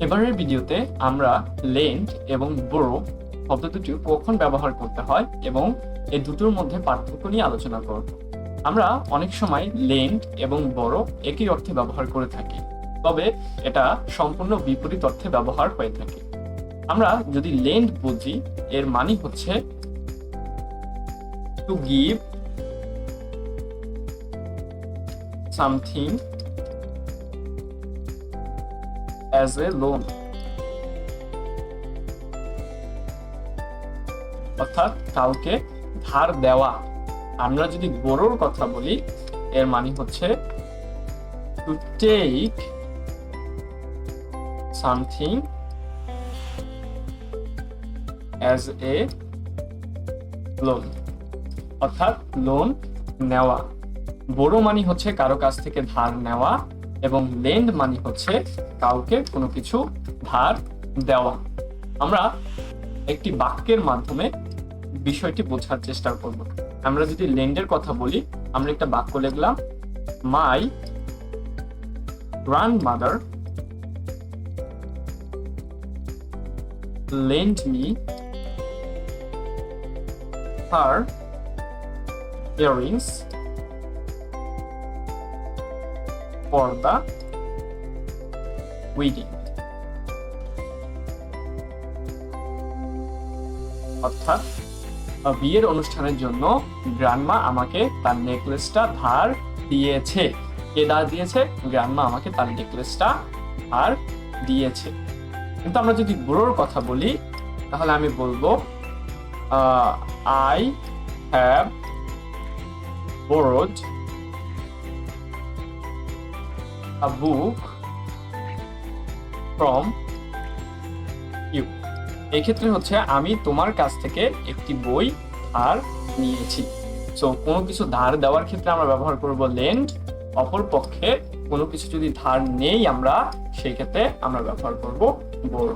এবারের ভিডিওতে আমরা লেন্ড এবং বোরো শব্দ দুটি কখন ব্যবহার করতে হয় এবং এই দুটোর মধ্যে পার্থক্য নিয়ে আলোচনা করব। আমরা অনেক সময় লেন্ড এবং বোরো একই অর্থে ব্যবহার করে থাকি, তবে এটা সম্পূর্ণ বিপরীত অর্থে ব্যবহার হয়ে থাকে। আমরা যদি লেন্ড বুঝি, এর মানে হচ্ছে to give something as a loan, অর্থাৎ কাউকে ধার দেওয়া। আমরা যদি বোরোর কথা বলি, এর মানে হচ্ছে to take something as a loan, অর্থাৎ লোন নেওয়া। বোরো মানে হচ্ছে কারো কাছ থেকে ধার নেওয়া এবং লেন্ড মানে হচ্ছে কাউকে কোনো কিছু ধার দেওয়া। আমরা একটি বাক্যের মাধ্যমে বিষয়টি বোঝার চেষ্টা করব। আমরা যদি লেন্ডের কথা বলি, আমরা একটা বাক্য লিখলাম, my grandmother lent me her earrings for the wedding, অর্থাৎ বিয়ের অনুষ্ঠানের জন্য গ্র্যান্ডমা আমাকে তার নেকলেসটা ধার দিয়েছে। কে ধার দিয়েছে? গ্র্যান্ডমা আমাকে তার নেকলেসটা ধার দিয়েছে। কিন্তু আমরা যদি বোরোর কথা বলি, তাহলে আমি বলবো I have borrowed a book from you। এক্ষেত্রে হচ্ছে আমি তোমার কাছ থেকে একটি বই ধার নিয়েছি। সো কোনো কিছু ধার দেওয়ার ক্ষেত্রে আমরা ব্যবহার করব লেন্ড, অপর পক্ষে কোনো কিছু যদি ধার নেই আমরা, সেই ক্ষেত্রে আমরা ব্যবহার করব বোরো।